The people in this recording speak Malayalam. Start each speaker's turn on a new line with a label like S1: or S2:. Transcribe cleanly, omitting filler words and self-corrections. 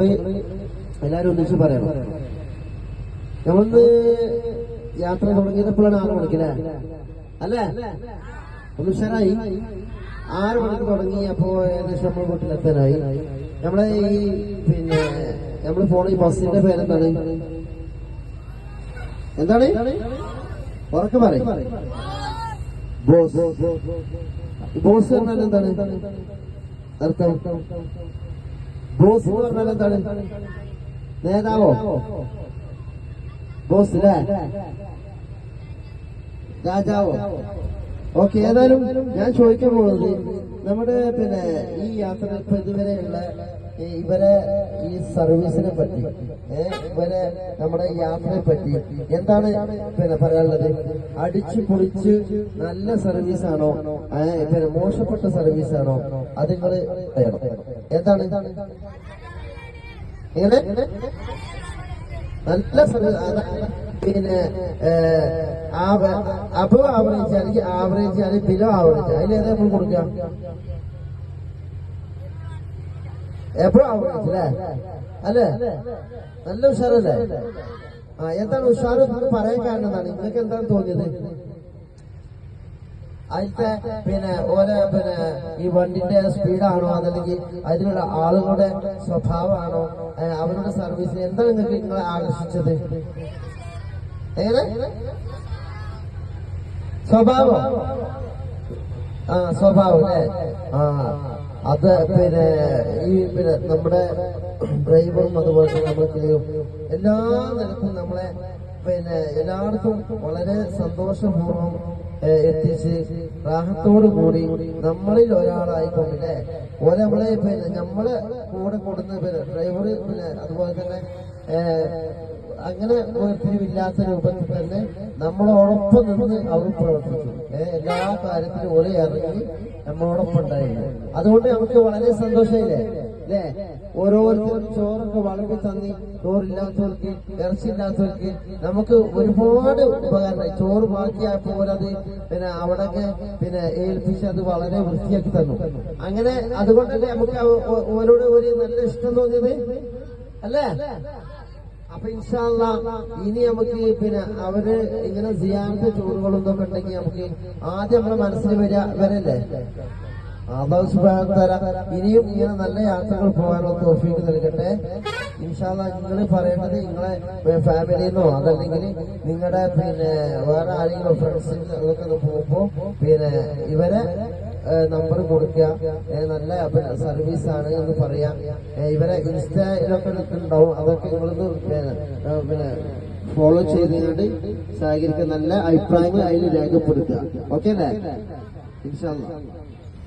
S1: നിങ്ങള് എല്ലാരും ഒന്നിച്ച് പറയണം. നമ്മളൊന്ന് യാത്ര തുടങ്ങിയപ്പോഴാണ് 6 മണിക്കല്ലേ അല്ലേ? ഒന്ന് ഉഷാറായി. 6 മണിക്ക് തുടങ്ങി. അപ്പോ ഏകദേശം നമ്മൾ വീട്ടിലെത്താനായി. നമ്മളെ ഈ നമ്മൾ പോണ ഈ ബസ്സിന്റെ പേരെന്താണ്? എന്താണ്? ഉറക്കെ പറയും. ബോസ്. ബോസ് പറഞ്ഞാൽ എന്താണ് അർത്ഥം? ബോസ് എന്ന് പറഞ്ഞാൽ എന്താണ്? നേതാവോ? ബോസ് അല്ലേ? രാജാവോ? ഓക്കെ. ഏതായാലും ഞാൻ ചോദിക്കാൻ പോകുന്നത് നമ്മുടെ ഈ യാത്ര ഇപ്പൊ ഇതുവരെയുള്ള ഇവരെ ഈ സർവീസിനെ പറ്റി, ഇവരെ നമ്മുടെ യാത്രയെ പറ്റി എന്താണ് പറയാനുള്ളത്? അടിച്ചു പൊളിച്ച് നല്ല സർവീസാണോ, മോശപ്പെട്ട സർവീസാണോ? അത് നിങ്ങൾ പറയണം. എന്താണ് ഇങ്ങനെ നല്ല അബോ ആവറേജ് അല്ലെങ്കിൽ ആവറേജ് അല്ലെങ്കിൽ ബിലോ ആവറേജ്, അതിലേതാ നമ്മൾ കൊടുക്കാം? എബോ ആവറേജ് അല്ലേ? നല്ല ഉഷാറല്ലേ? എന്താണ് ഉഷാറ് പറയാൻ കാരണം എന്താണ്? നിങ്ങൾക്ക് എന്താണ് തോന്നിയത്? അതിലത്തെ ഓരോ ഈ വണ്ടിന്റെ സ്പീഡാണോ, അതല്ലെങ്കിൽ അതിലുള്ള ആളുകളുടെ സ്വഭാവമാണോ, അവരുടെ സർവീസ് എന്താണ് നിങ്ങളെ ആകർഷിച്ചത്? എങ്ങനെ? സ്വഭാവം. സ്വഭാവം അല്ലേ? അത് ഈ നമ്മുടെ ഡ്രൈവറും അതുപോലെ തന്നെ നമ്മൾക്ക് എല്ലാ നിലക്കും നമ്മളെ എല്ലായിടത്തും വളരെ സന്തോഷപൂർവ്വം എത്തിച്ച് റാഹത്തോടു കൂടി നമ്മളിൽ ഒരാളായിക്കൊണ്ടില്ലേ നമ്മളെ നമ്മളെ കൂടെ കൊടുന്ന ഡ്രൈവർ അതുപോലെ തന്നെ അങ്ങനെ വേർതിരിവില്ലാത്ത രൂപത്തിൽ തന്നെ നമ്മളോടൊപ്പം നിന്ന് അവർ പ്രവർത്തിച്ചു. എല്ലാ കാര്യത്തിലും ഒരേ ഇറങ്ങി നമ്മളോടൊപ്പം ഉണ്ടായിരുന്നു. അതുകൊണ്ട് നമുക്ക് വളരെ സന്തോഷമില്ലേ അല്ലേ? ഓരോരുത്തരും ചോറൊക്കെ വളർത്തി തന്നി, ചോറില്ലാത്തവർക്ക്, ഇറച്ചിയില്ലാത്തവർക്ക് നമുക്ക് ഒരുപാട് ഉപകാരമായി. ചോറ് ബാക്കിയായപ്പോൾ അത് അവിടെയൊക്കെ ഏൽപ്പിച്ച് അത് വളരെ വൃത്തിയാക്കി തന്നു. അങ്ങനെ അതുകൊണ്ടല്ലേ നമുക്ക് ഓരോട് ഒരു നല്ല ഇഷ്ടം തോന്നിയത് അല്ലേ? അപ്പൊ ഇൻഷാ അല്ലാഹ് ഇനി നമുക്ക് അവര് ഇങ്ങനെ സിയാറത്ത് ചോറുകളൊന്നും ഉണ്ടെങ്കിൽ നമുക്ക് ആദ്യം നമ്മുടെ മനസ്സിൽ വരല്ലേ? അല്ലാഹു സുബ്ഹാനഹു വ തആല ഇനിയും ഇങ്ങനെ നല്ല യാത്രകൾ പോകാനുള്ള തൗഫീഖ് നൽകട്ടെ. ഇൻഷാ അല്ലാഹ് നിങ്ങൾ പറയേണ്ടത് നിങ്ങളെ ഫാമിലിന്നോ അതല്ലെങ്കിൽ നിങ്ങളുടെ വേറെ ആരെങ്കിലും ഫ്രണ്ട്സിൽ അതൊക്കെ പോകുമ്പോ ഇവരെ നമ്പർ കൊടുക്കുക. നല്ല സർവീസാണ് എന്ന് പറയാം. ഇവരെ ഇൻസ്റ്റയിലൊക്കെ ഉണ്ടാവും, അതൊക്കെ നിങ്ങളൊന്ന് ഫോളോ ചെയ്തുകൊണ്ട് സഹകരിക്കുക. നല്ല അഭിപ്രായങ്ങൾ അതിൽ രേഖപ്പെടുത്തുക. ഓക്കെ അല്ലേ? ഇൻഷാ അല്ലാഹ്.